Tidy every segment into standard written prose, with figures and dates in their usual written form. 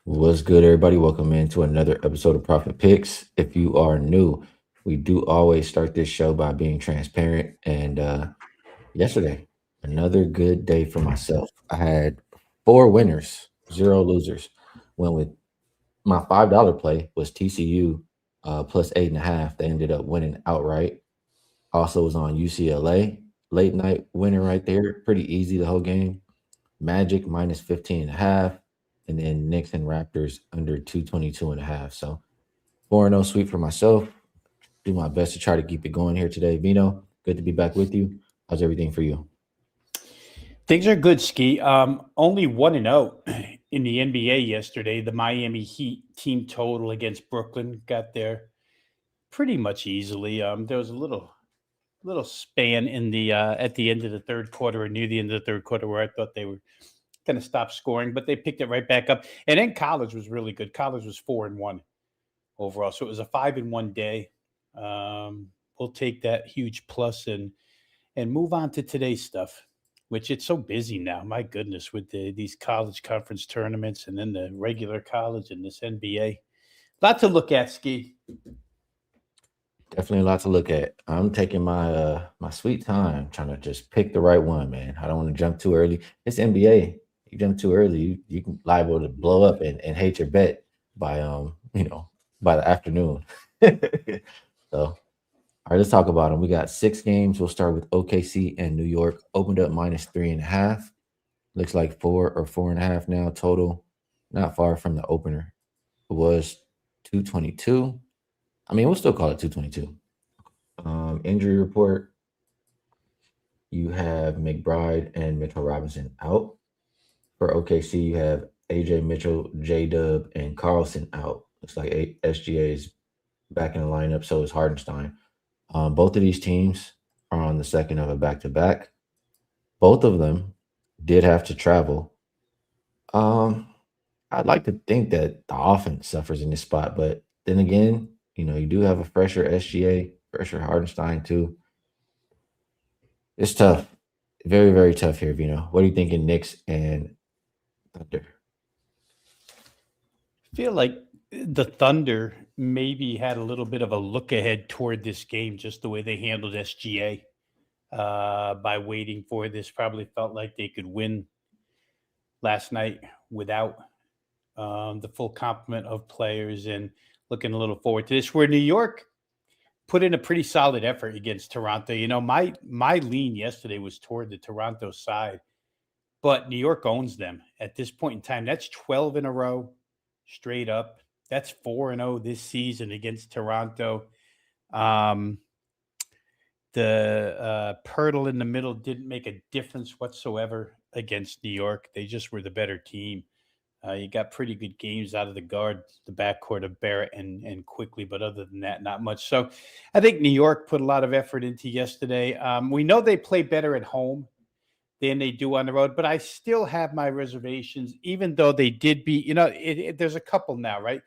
What's good, everybody? Welcome into another episode of Profit Picks. If you are new, we do always start this show by being transparent. And yesterday, another good day for myself. I had four winners, zero losers. Went with my $5 play was TCU plus 8.5. They ended up winning outright. Also was on UCLA late night winner right there. Pretty easy the whole game. Magic minus 15.5, and then Knicks and Raptors under 222.5. So 4-0 sweep for myself. Do my best to try to keep it going here today. Vino, good to be back with you. How's everything for you? Things are good, Skee. Only 1-0 in the NBA yesterday. The Miami Heat team total against Brooklyn got there pretty much easily. There was a little span in the at the end of the third quarter or near the end of the third quarter where I thought they were going to stop scoring, but they picked it right back up. And then college was really good. College was 4-1 overall, so it was a 5-1 day. We'll take that huge plus and move on to today's stuff, which it's so busy now. My goodness, with these college conference tournaments and then the regular college and this NBA. Lot to look at, Ski. Definitely a lot to look at. I'm taking my sweet time trying to just pick the right one, man. I don't want to jump too early. It's NBA. You jump too early, you can liable to blow up and hate your bet by by the afternoon. So all right, let's talk about them. We got six games. We'll start with OKC and New York. Opened up minus 3.5. Looks like 4 or 4.5 now total. Not far from the opener. It was 222. I mean, we'll still call it 222. Injury report. You have McBride and Mitchell Robinson out. For OKC, you have AJ Mitchell, J Dub, and Carlson out. Looks like SGA is back in the lineup. So is Hardenstein. Both of these teams are on the second of a back to back. Both of them did have to travel. Um, I'd like to think that the offense suffers in this spot, but then again, you do have a fresher SGA, fresher Hardenstein too. It's tough. Very, very tough here, Vino. What are you thinking, Knicks and Thunder? I feel like the Thunder maybe had a little bit of a look ahead toward this game, just the way they handled SGA by waiting for this. Probably felt like they could win last night without the full complement of players and looking a little forward to this. Where New York put in a pretty solid effort against Toronto. My lean yesterday was toward the Toronto side, but New York owns them at this point in time. That's 12 in a row straight up. That's 4-0 this season against Toronto. Um, the Pirtle in the middle didn't make a difference whatsoever against New York. They just were the better team. You got pretty good games out of the guard, the backcourt of Barrett and Quickly, but other than that, not much. So I think New York put a lot of effort into yesterday. We know they play better at home than they do on the road, but I still have my reservations, even though they did beat, there's a couple now, right?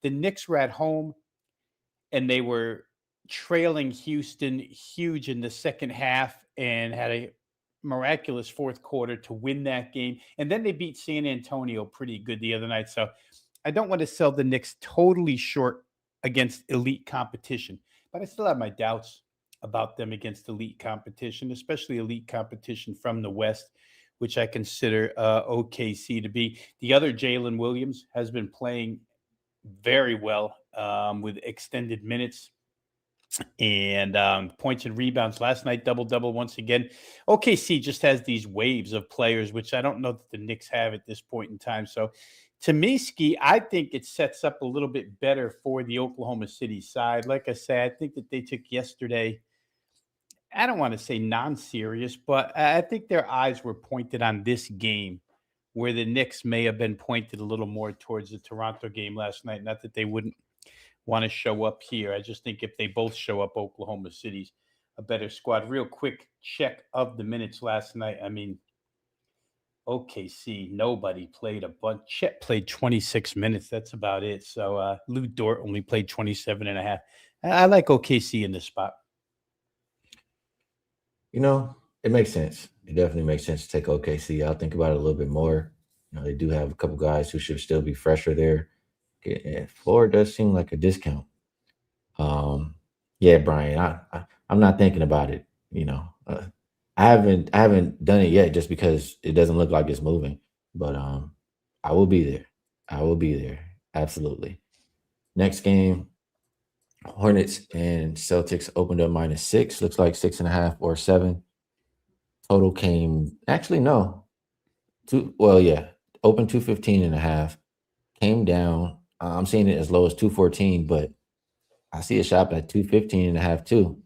The Knicks were at home and they were trailing Houston huge in the second half and had a miraculous fourth quarter to win that game. And then they beat San Antonio pretty good the other night. So I don't want to sell the Knicks totally short against elite competition, but I still have my doubts about them against elite competition, especially elite competition from the West, which I consider OKC to be. The other Jalen Williams has been playing very well with extended minutes and points and rebounds last night, double once again. OKC just has these waves of players, which I don't know that the Knicks have at this point in time. So to me, Ski, I think it sets up a little bit better for the Oklahoma City side. Like I said, I think that they took yesterday, I don't want to say non-serious, but I think their eyes were pointed on this game where the Knicks may have been pointed a little more towards the Toronto game last night. Not that they wouldn't want to show up here. I just think if they both show up, Oklahoma City's a better squad. Real quick check of the minutes last night. I mean, OKC, nobody played a bunch. Chet played 26 minutes. That's about it. So Lou Dort only played 27 and a half. I like OKC in this spot. It makes sense. It definitely makes sense to take OKC. I'll think about it a little bit more. They do have a couple guys who should still be fresher there. Floor does seem like a discount. Um, yeah, Brian, I'm not thinking about it. You know, I haven't done it yet just because it doesn't look like it's moving. But I will be there. I will be there. Absolutely. Next game, Hornets and Celtics opened up -6. Looks like 6.5 or 7. Total came actually no. Two well, yeah. Open 215.5. Came down. I'm seeing it as low as 214, but I see a shop at 215.5 too.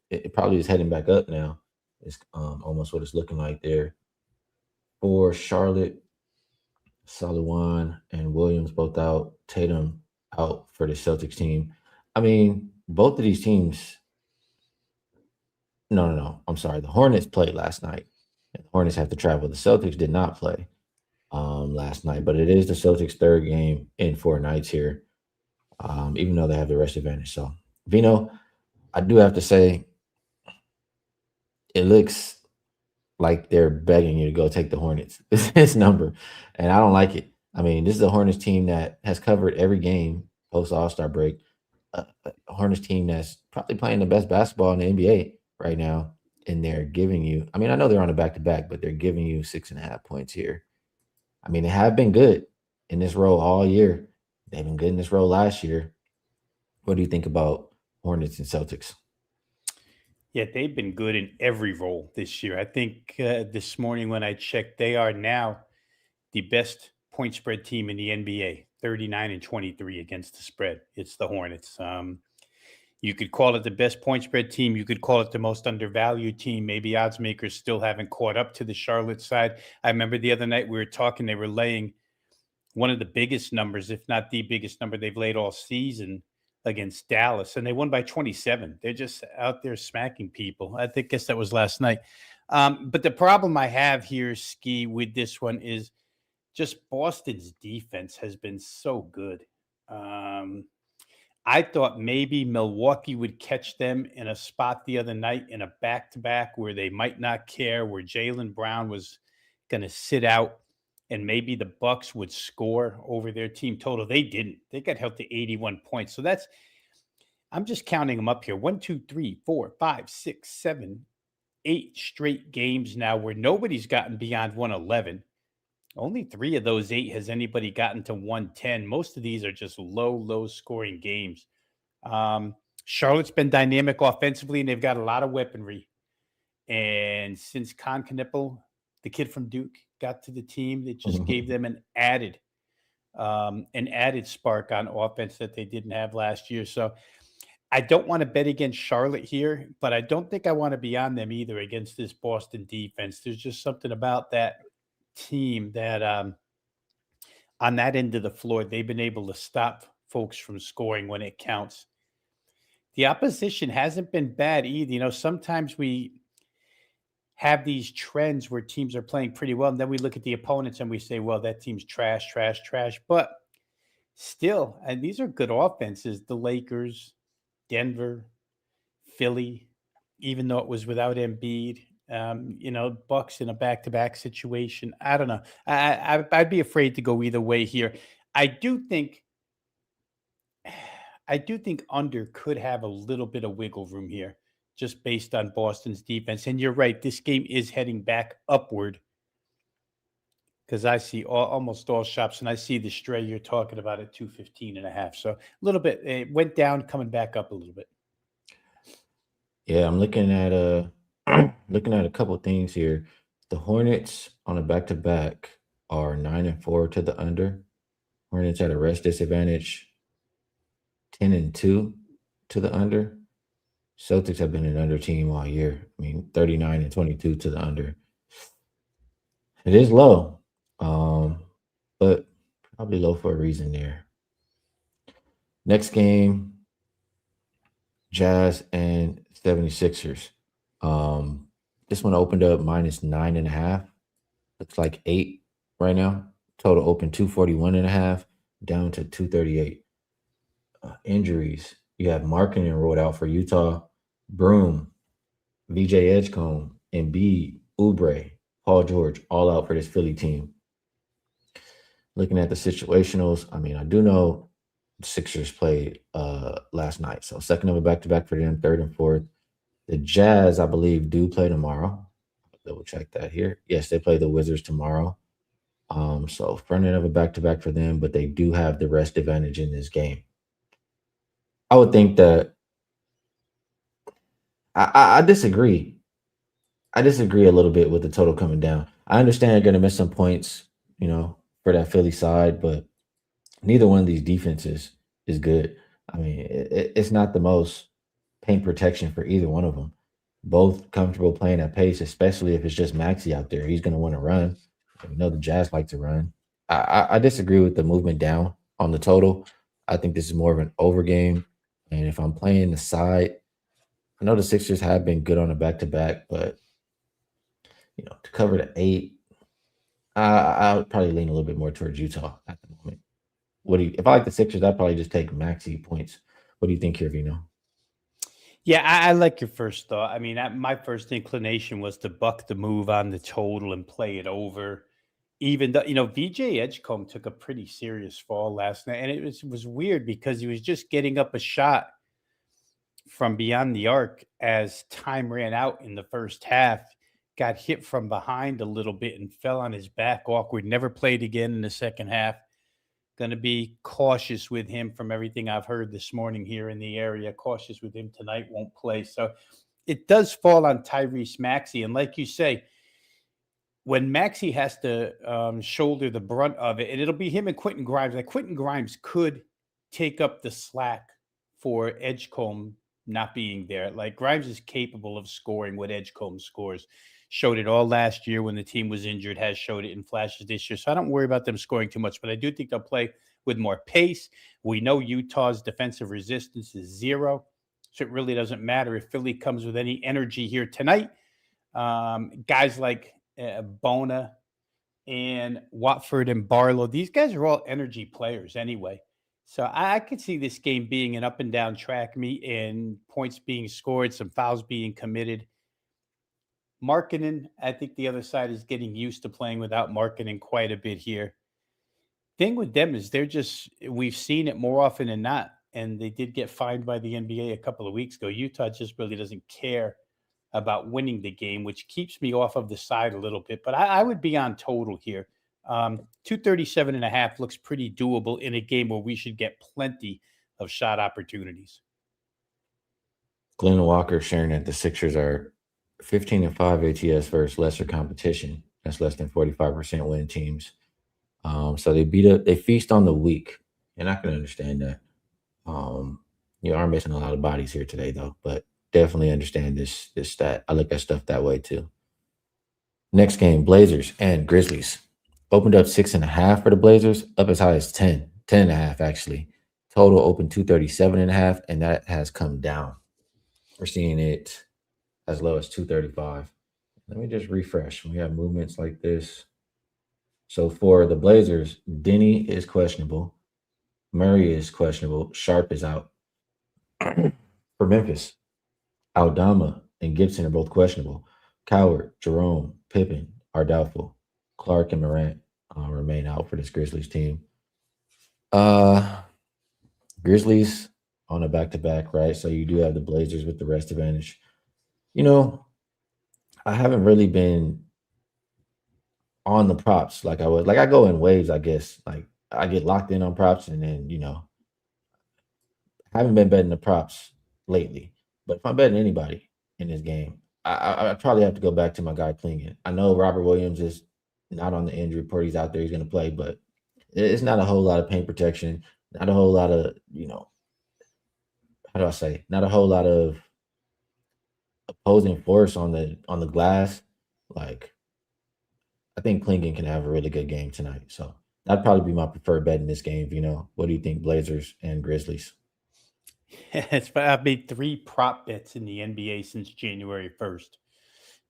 It probably is heading back up now. It's almost what it's looking like there. For Charlotte, Salawan and Williams both out. Tatum out for the Celtics team. I mean, both of these teams. No, no, no. I'm sorry. The Hornets played last night. The Hornets have to travel. The Celtics did not play last night, but it is the Celtics' third game in 4 nights here, even though they have the rest advantage. So, Vino, I do have to say, it looks like they're begging you to go take the Hornets. This number, and I don't like it. I mean, this is a Hornets team that has covered every game post All Star break. A Hornets team that's probably playing the best basketball in the NBA right now, and they're giving you. I mean, I know they're on a back to back, but they're giving you 6.5 points here. I mean, they have been good in this role all year. They've been good in this role last year. What do you think about Hornets and Celtics? Yeah, they've been good in every role this year. I think this morning when I checked, they are now the best point spread team in the NBA, 39-23 against the spread. It's the Hornets. You could call it the best point spread team. You could call it the most undervalued team. Maybe odds makers still haven't caught up to the Charlotte side. I remember the other night we were talking, they were laying one of the biggest numbers, if not the biggest number they've laid all season against Dallas, and they won by 27. They're just out there smacking people. Guess that was last night. But the problem I have here, Skee, with this one is just Boston's defense has been so good. Um, I thought maybe Milwaukee would catch them in a spot the other night in a back to back where they might not care, where Jaylen Brown was going to sit out and maybe the Bucks would score over their team total. They didn't. They got held to 81 points. So I'm just counting them up here. 1, 2, 3, 4, 5, 6, 7, 8 straight games now where nobody's gotten beyond 111. Only 3 of those 8 has anybody gotten to 110. Most of these are just low scoring games. Charlotte's been dynamic offensively, and they've got a lot of weaponry. And since Con Knipple, the kid from Duke, got to the team, it just gave them an added spark on offense that they didn't have last year. So I don't want to bet against Charlotte here, but I don't think I want to be on them either against this Boston defense. There's just something about that team that on that end of the floor, they've been able to stop folks from scoring when it counts. The opposition hasn't been bad either. You know, sometimes we have these trends where teams are playing pretty well, and then we look at the opponents and we say, well, that team's trash. But still, and these are good offenses, the Lakers, Denver, Philly, even though it was without Embiid. Bucks in a back-to-back situation. I don't know. I'd be afraid to go either way here. I do think under could have a little bit of wiggle room here, just based on Boston's defense. And you're right, this game is heading back upward because I see almost all shops, and I see the stray you're talking about at 215.5. So a little bit, it went down, coming back up a little bit. Yeah, I'm looking at looking at a couple things here. The Hornets on a back to back are 9-4 to the under. Hornets at a rest disadvantage, 10-2 to the under. Celtics have been an under team all year. I mean, 39-22 to the under. It is low, but probably low for a reason there. Next game, Jazz and 76ers. This one opened up -9.5. Looks like 8 right now. Total open 241.5 down to 238. Injuries. You have Markkinen rolled out for Utah. Broom, VJ Edgecombe, Embiid, Oubre, Paul George, all out for this Philly team. Looking at the situationals, I mean, I do know the Sixers played last night. So second of a back to back for them, third and fourth. The Jazz, I believe, do play tomorrow. Double check that here. Yes, they play the Wizards tomorrow. So front end of a back to back for them, but they do have the rest advantage in this game. I would think that I disagree. I disagree a little bit with the total coming down. I understand you're going to miss some points, for that Philly side, but neither one of these defenses is good. I mean, it's not the most paint protection for either one of them. Both comfortable playing at pace, especially if it's just Maxi out there. He's going to want to run. We know the Jazz like to run. I disagree with the movement down on the total. I think this is more of an over game. And if I'm playing the side, I know the Sixers have been good on a back to back, but to cover the 8, I would probably lean a little bit more towards Utah at the moment. If I like the Sixers, I'd probably just take Maxi points. What do you think here, Vino? Yeah, I like your first thought. I mean, my first inclination was to buck the move on the total and play it over. Even though, VJ Edgecombe took a pretty serious fall last night. And it was weird because he was just getting up a shot from beyond the arc as time ran out in the first half, got hit from behind a little bit and fell on his back awkward. Never played again in the second half. Going to be cautious with him from everything I've heard this morning here in the area. Cautious with him tonight, won't play. So it does fall on Tyrese Maxey. And like you say, when Maxey has to shoulder the brunt of it, and it'll be him and Quentin Grimes. Like Quentin Grimes could take up the slack for Edgecombe not being there. Like Grimes is capable of scoring what Edgecombe scores. Showed it all last year when the team was injured, has showed it in flashes this year. So I don't worry about them scoring too much, but I do think they'll play with more pace. We know Utah's defensive resistance is 0. So it really doesn't matter if Philly comes with any energy here tonight. Guys like Bona and Watford and Barlow, these guys are all energy players anyway. So I could see this game being an up and down track meet and points being scored, some fouls being committed. Markkanen, I think the other side is getting used to playing without Markkanen quite a bit here. Thing with them is we've seen it more often than not, and they did get fined by the NBA a couple of weeks ago. Utah just really doesn't care about winning the game, which keeps me off of the side a little bit. But I would be on total here. 237.5 looks pretty doable in a game where we should get plenty of shot opportunities. Glenn Walker sharing that the Sixers are 15-5 ATS versus lesser competition. That's less than 45% win teams. So they feast on the weak, and I can understand that. You are missing a lot of bodies here today, though, but definitely understand this stat. I look at stuff that way too. Next game, Blazers and Grizzlies. Opened up 6.5 for the Blazers, up as high as 10.5 actually. Total open 237.5, and that has come down. We're seeing it as low as 235. Let me just refresh. We have movements like this. So for the Blazers, Denny is questionable. Murray is questionable. Sharp is out. For Memphis, Aldama and Gibson are both questionable. Coward, Jerome, Pippen are doubtful. Clark and Morant remain out for this Grizzlies team. Grizzlies on a back-to-back, right? So you do have the Blazers with the rest advantage. I haven't really been on the props like I was. Like I go in waves, I guess. Like I get locked in on props, and then I haven't been betting the props lately. But if I'm betting anybody in this game, I probably have to go back to my guy Klingon. I know Robert Williams is not on the injury report. He's out there. He's going to play, but it's not a whole lot of paint protection. Not a whole lot of how do I say? Not a whole lot of opposing force on the glass. Like I think Klingon can have a really good game tonight. So that'd probably be my preferred bet in this game. What do you think, Blazers and Grizzlies? I've made 3 prop bets in the NBA since January 1st.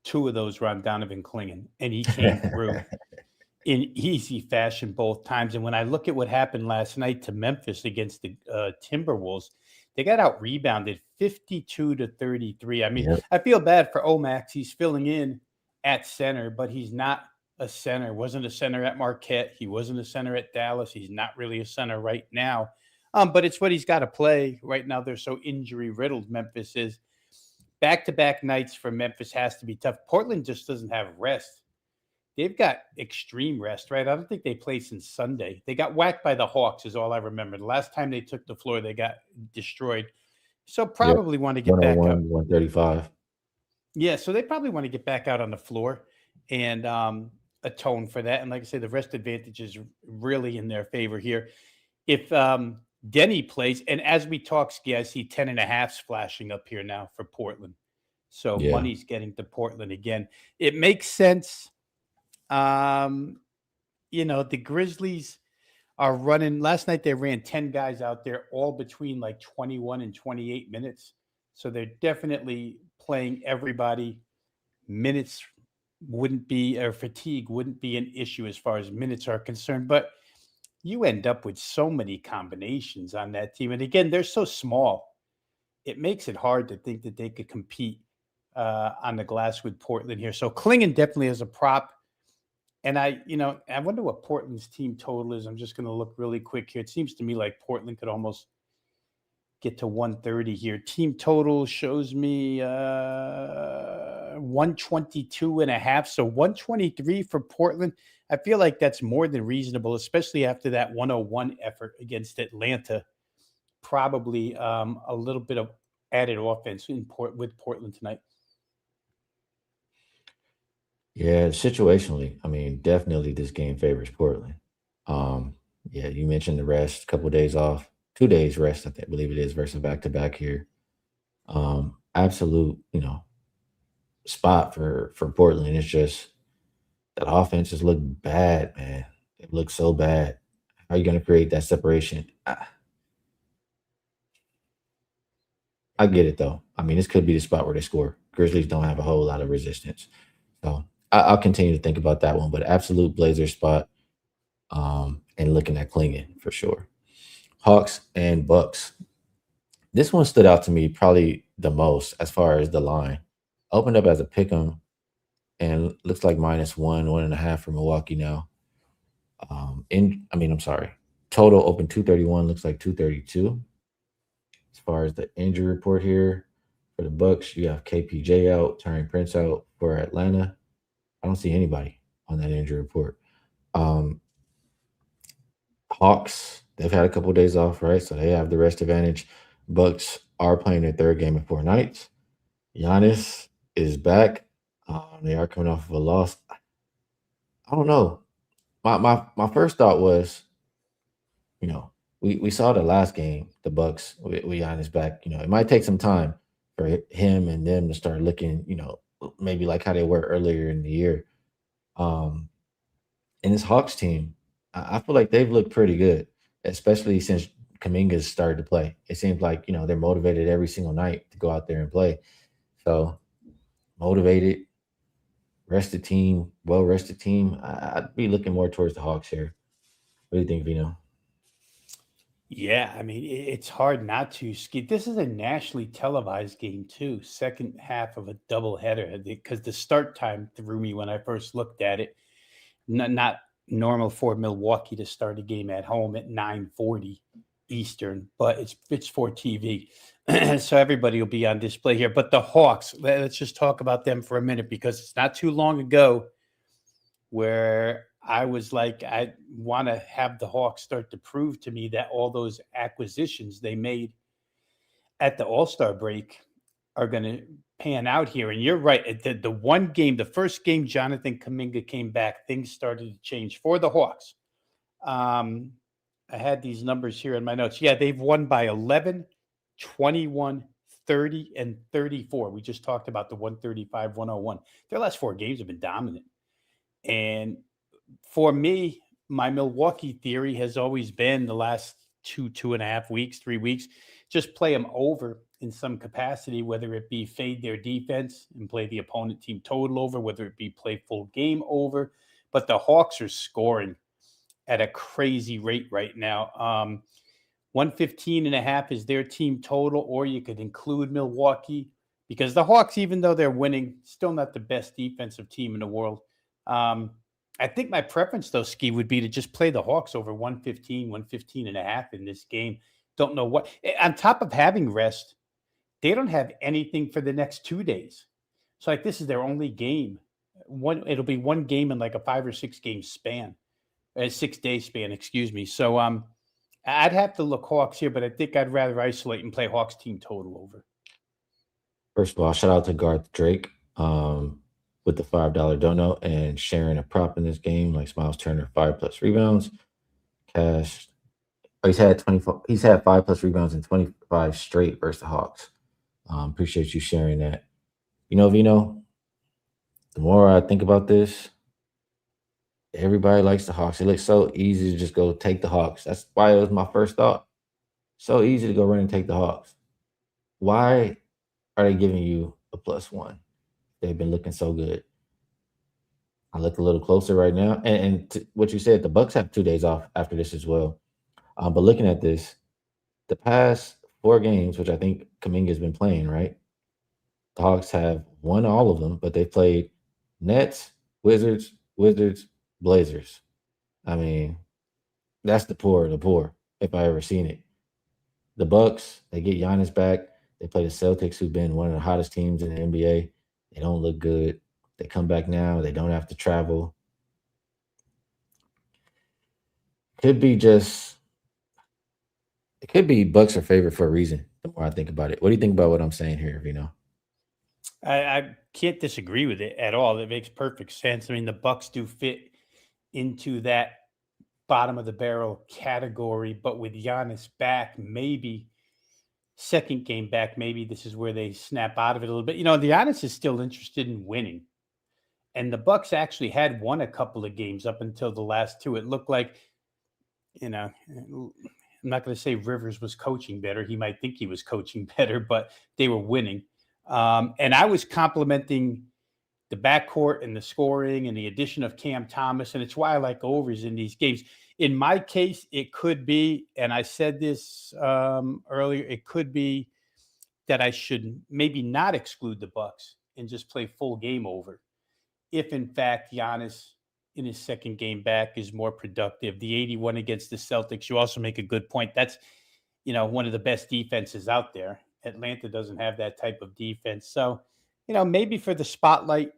2 of those were on Donovan Klingon, and he came through in easy fashion both times. And when I look at what happened last night to Memphis against the Timberwolves, they got out rebounded 52-33. I mean, Yep. I feel bad for Omax. He's filling in at center, but he's not a center. Wasn't a center at Marquette. He wasn't a center at Dallas. He's not really a center right now. But it's what he's got to play right now. They're so injury riddled. Memphis is back-to-back nights for Memphis has to be tough. Portland just doesn't have rest. They've got extreme rest, right? I don't think they played since Sunday. They got whacked by the Hawks, is all I remember. The last time they took the floor, they got destroyed. So Yep. probably want to get back up. 101, 135. Yeah, so they probably want to get back out on the floor and atone for that. And like I say, the rest advantage is really in their favor here. If Denny plays, and as we talk, Skee, I see 10.5s flashing up here now for Portland. So Yeah. money's getting to Portland again. It makes sense. The Grizzlies are running. Last night they ran 10 guys out there, all between like 21 and 28 minutes. So they're definitely playing everybody. Minutes wouldn't be, or fatigue wouldn't be an issue as far as minutes are concerned. But you end up with so many combinations on that team. And again, they're so small. It makes it hard to think that they could compete on the glass with Portland here. So Klingon definitely as a prop. And I wonder what Portland's team total is. I'm just going to look really quick here. It seems to me like Portland could almost get to 130 here. Team total shows me 122.5. So 123 for Portland. I feel like that's more than reasonable, especially after that 101 effort against Atlanta. Probably a little bit of added offense with Portland tonight. Yeah, situationally, I mean, definitely this game favors Portland. Yeah, you mentioned the rest, a couple of days off, 2 days rest, believe it is, versus back to back here. Absolute, spot for Portland. It's just that offense just look bad, man. It looks so bad. How are you going to create that separation? I get it though. I mean, this could be the spot where they score. Grizzlies don't have a whole lot of resistance, so I'll continue to think about that one. But absolute Blazer spot, and looking at Klingon for sure. Hawks and Bucks. This one stood out to me probably the most as far as the line. Opened up as a pick 'em and looks like -1, 1.5 for Milwaukee now. I'm sorry. Total open 231, looks like 232. As far as the injury report here for the Bucks, you have KPJ out, Taurean Prince out for Atlanta. I don't see anybody on that injury report. Um, Hawks, they've had a couple of days off, right? So they have the rest advantage. Bucks are playing their third game in 4 nights. Giannis is back. They are coming off of a loss. I don't know. My first thought was, we saw the last game, the Bucks with Giannis back. It might take some time for him and them to start looking, maybe like how they were earlier in the year. Um, and this Hawks team, I feel like they've looked pretty good, especially since Kaminga's started to play. It seems like they're motivated every single night to go out there and play. So motivated, rested team, well rested team. I'd be looking more towards the Hawks here. What do you think, Vino? Yeah, I mean, it's hard not to. Ski. This is a nationally televised game too. Second half of a doubleheader because the start time threw me when I first looked at it. Not normal for Milwaukee to start a game at home at 9:40 Eastern, but it's for TV, so everybody will be on display here. But the Hawks, let's just talk about them for a minute because it's not too long ago where I was like, I want to have the Hawks start to prove to me that all those acquisitions they made at the All-Star break are going to pan out here. And you're right. The one game, the first game Jonathan Kuminga came back, things started to change for the Hawks. I had these numbers here in my notes. Yeah, they've won by 11, 21, 30, and 34. We just talked about the 135, 101. Their last 4 games have been dominant. And for me, my Milwaukee theory has always been the last 2.5 weeks, 3 weeks, just play them over in some capacity, whether it be fade their defense and play the opponent team total over, whether it be play full game over. But the Hawks are scoring at a crazy rate right now. 115.5 is their team total, or you could include Milwaukee because the Hawks, even though they're winning, still not the best defensive team in the world. I think my preference, though, Skee, would be to just play the Hawks over 115, 115 and a half in this game. Don't know what. On top of having rest, they don't have anything for the next 2 days. So, like, this is their only game. It'll be one game in like a 5 or 6 game span, a 6 day span, excuse me. So, I'd have to look Hawks here, but I think I'd rather isolate and play Hawks team total over. First of all, shout out to Garth Drake with the $5 dono and sharing a prop in this game, like Smiles Turner, 5+ rebounds. Cash. Oh, he's had 24. He's had 5+ rebounds in 25 straight versus the Hawks. Appreciate you sharing that. Vino, the more I think about this, everybody likes the Hawks. It looks so easy to just go take the Hawks. That's why it was my first thought. So easy to go run and take the Hawks. Why are they giving you a +1? They've been looking so good. I look a little closer right now, and to what you said, the Bucks have 2 days off after this as well. But looking at this, the past 4 games, which I think Kuminga's been playing, right? The Hawks have won all of them, but they played Nets, Wizards, Blazers. I mean, that's the poor of the poor, if I ever seen it. The Bucks, they get Giannis back. They play the Celtics, who've been one of the hottest teams in the NBA. They don't look good. They come back now. They don't have to travel. Could be just, it could be Bucks are favored for a reason. The more I think about it, what do you think about what I'm saying here, Vino? I can't disagree with it at all. It makes perfect sense. I mean, the Bucks do fit into that bottom of the barrel category, but with Giannis back, maybe second game back, maybe this is where they snap out of it a little bit. The Giannis is still interested in winning, and the Bucks actually had won a couple of games up until the last two. It looked like, I'm not going to say Rivers was coaching better. He might think he was coaching better, but they were winning. And I was complimenting the backcourt and the scoring and the addition of Cam Thomas. And it's why I like overs in these games. In my case, it could be, and I said this earlier, it could be that I should maybe not exclude the Bucks and just play full game over. If in fact Giannis in his second game back is more productive. The 81 against the Celtics, you also make a good point. That's, one of the best defenses out there. Atlanta doesn't have that type of defense. So, maybe for the spotlight,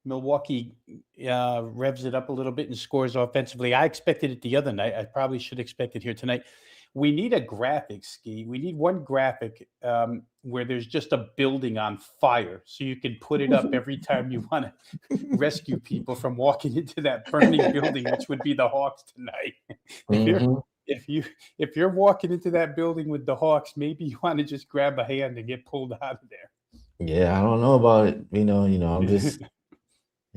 Milwaukee revs it up a little bit and scores offensively. I expected it the other night. I probably should expect it here tonight. We need a graphic, Skee. We need one graphic where there's just a building on fire, so you can put it up every time you want to rescue people from walking into that burning building, which would be the Hawks tonight. If you're walking into that building with the Hawks, maybe you want to just grab a hand and get pulled out of there. Yeah, I don't know about it. I'm just,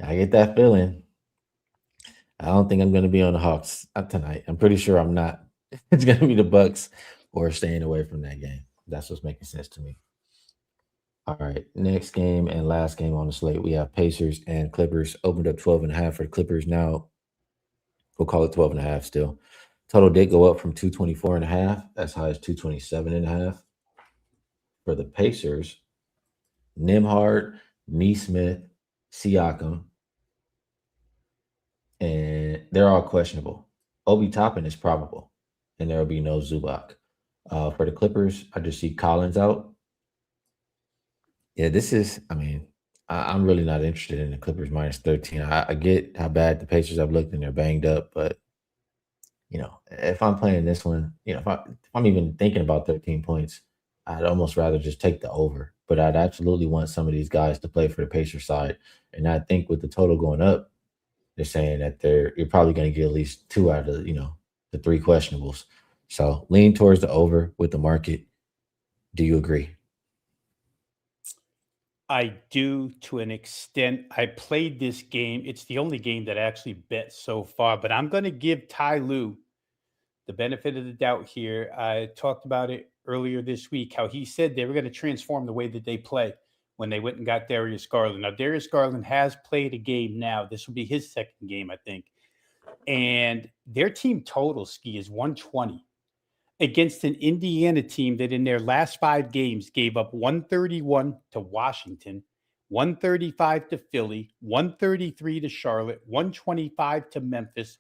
I get that feeling. I don't think I'm going to be on the Hawks tonight. I'm pretty sure I'm not. It's going to be the Bucks or staying away from that game. That's what's making sense to me. All right, next game and last game on the slate, we have Pacers and Clippers. Opened up 12.5 for the Clippers. Now we'll call it 12.5 still. Total did go up from 224.5 as high as 227.5. For the Pacers, Nembhard, Neesmith, Siakam, and they're all questionable. Obi Toppin is probable, and there will be no Zubac. For the Clippers, I just see Collins out. Yeah, this is, I'm really not interested in the Clippers minus 13. I get how bad the Pacers have looked and they're banged up, but, if I'm playing this one, if I'm even thinking about 13 points, I'd almost rather just take the over. But I'd absolutely want some of these guys to play for the Pacers side. And I think with the total going up, they're saying that you're probably going to get at least 2 out of the 3 questionables. So lean towards the over with the market. Do you agree? I do, to an extent. I played this game. It's the only game that I actually bet so far, but I'm going to give Ty Lue the benefit of the doubt here. I talked about it earlier this week, how he said they were going to transform the way that they play when they went and got Darius Garland. Now, Darius Garland has played a game now. This will be his second game, I think. And their team total, Skee, is 120 against an Indiana team that in their last 5 games gave up 131 to Washington, 135 to Philly, 133 to Charlotte, 125 to Memphis.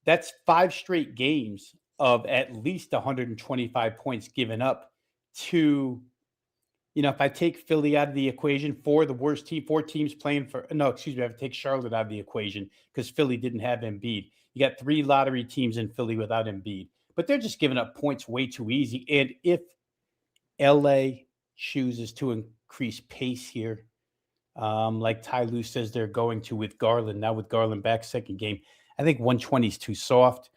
That's 5 straight games of at least 125 points given up to, if I take Philly out of the equation, four teams playing for, no, excuse me, I have to take Charlotte out of the equation because Philly didn't have Embiid. You got 3 lottery teams in Philly without Embiid, but they're just giving up points way too easy. And if LA chooses to increase pace here, like Ty Lue says they're going to with Garland, now with Garland back second game, I think 120 is too soft.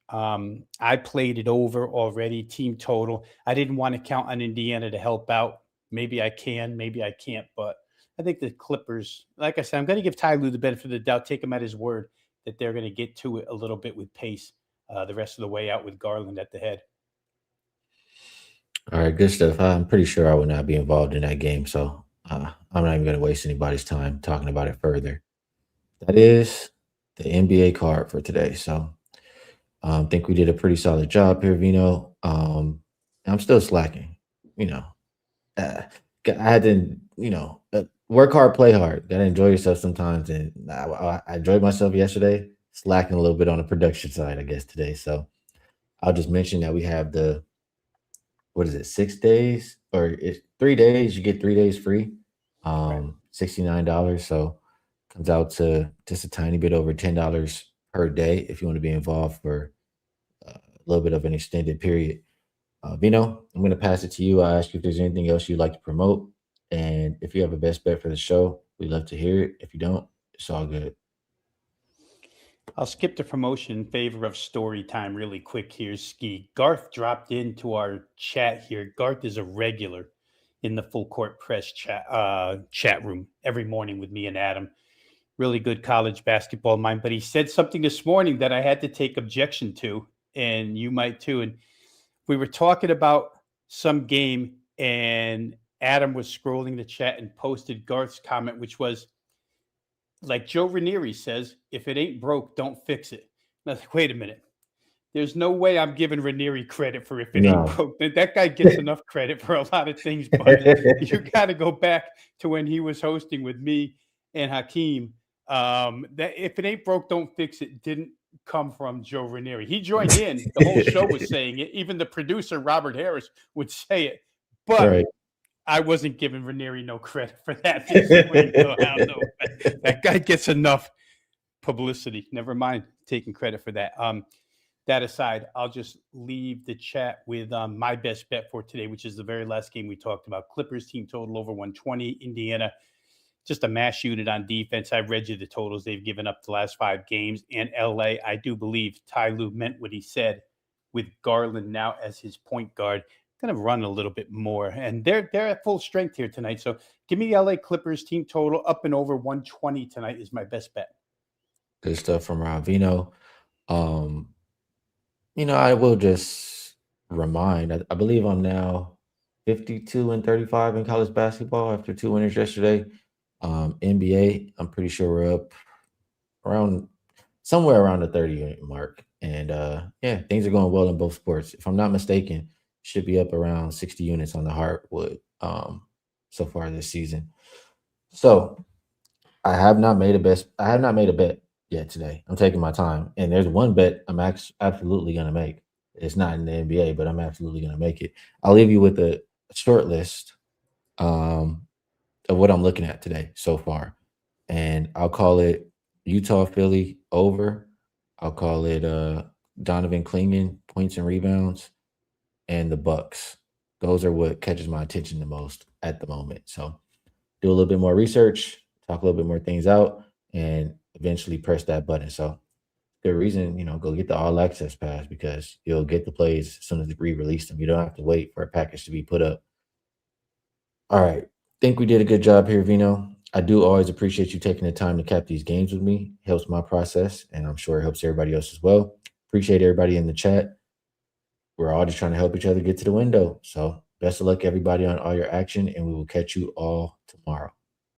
I played it over already, team total. I didn't want to count on Indiana to help out. Maybe I can, maybe I can't, but I think the Clippers, like I said, I'm going to give Ty Lue the benefit of the doubt, take him at his word that they're going to get to it a little bit with pace the rest of the way out with Garland at the head. All right, good stuff. I'm pretty sure I would not be involved in that game, so I'm not even going to waste anybody's time talking about it further. That is the NBA card for today. So I think we did a pretty solid job here, Vino. I'm still slacking. You know, uh, I had to, work hard, play hard. Got to enjoy yourself sometimes. And I enjoyed myself yesterday. Slacking a little bit on the production side, I guess, today. So I'll just mention that we have what is it, 6 days or it's 3 days? You get 3 days free, Right. $69. So comes out to just a tiny bit over $10 per day if you want to be involved for a little bit of an extended period. Vino, I'm going to pass it to you. I ask you if there's anything else you'd like to promote. And if you have a best bet for the show, we'd love to hear it. If you don't, it's all good. I'll skip the promotion in favor of story time really quick here, Skee. Garth dropped into our chat here. Garth is a regular in the full court press chat room every morning with me and Adam. Really good college basketball mind, but he said something this morning that I had to take objection to, and you might too. And we were talking about some game, and Adam was scrolling the chat and posted Garth's comment, which was, like Joe Ranieri says, if it ain't broke, don't fix it. And I was like, wait a minute. There's no way I'm giving Ranieri credit for if it ain't No. broke. That guy gets enough credit for a lot of things, but you got to go back to when he was hosting with me and Hakeem. That if it ain't broke, don't fix it didn't come from Joe Ranieri. He joined in. The whole show was saying it. Even the producer, Robert Harris, would say it. But Right. I wasn't giving Ranieri no credit for that. That guy gets enough publicity. Never mind taking credit for that. That aside, I'll just leave the chat with my best bet for today, which is the very last game we talked about. Clippers team total over 120. Indiana, just a mash unit on defense. I've read you the totals they've given up the last 5 games. And LA, I do believe Ty Lue meant what he said with Garland now as his point guard. Going to run a little bit more, and they're at full strength here tonight. So give me the LA Clippers team total up and over 120 tonight is my best bet. Good stuff from Rob Veno. Um, I will just remind, I believe I'm now 52-35 in college basketball after 2 winners yesterday. NBA, I'm pretty sure we're up around somewhere around the 30 unit mark. And yeah, things are going well in both sports. If I'm not mistaken, should be up around 60 units on the hardwood so far this season. So I have not made a bet yet today. I'm taking my time. And there's one bet I'm absolutely going to make. It's not in the NBA, but I'm absolutely going to make it. I'll leave you with a short list of what I'm looking at today so far. And I'll call it Utah Philly over. I'll call it Donovan Clingan points and rebounds, and the Bucks. Those are what catches my attention the most at the moment. So do a little bit more research, talk a little bit more things out, and eventually press that button. So good reason, go get the all access pass because you'll get the plays as soon as we release them. You don't have to wait for a package to be put up. All right. Think we did a good job here, Vino. I do always appreciate you taking the time to cap these games with me. Helps my process, and I'm sure it helps everybody else as well. Appreciate everybody in the chat. We're all just trying to help each other get to the window. So best of luck, everybody, on all your action, and we will catch you all tomorrow.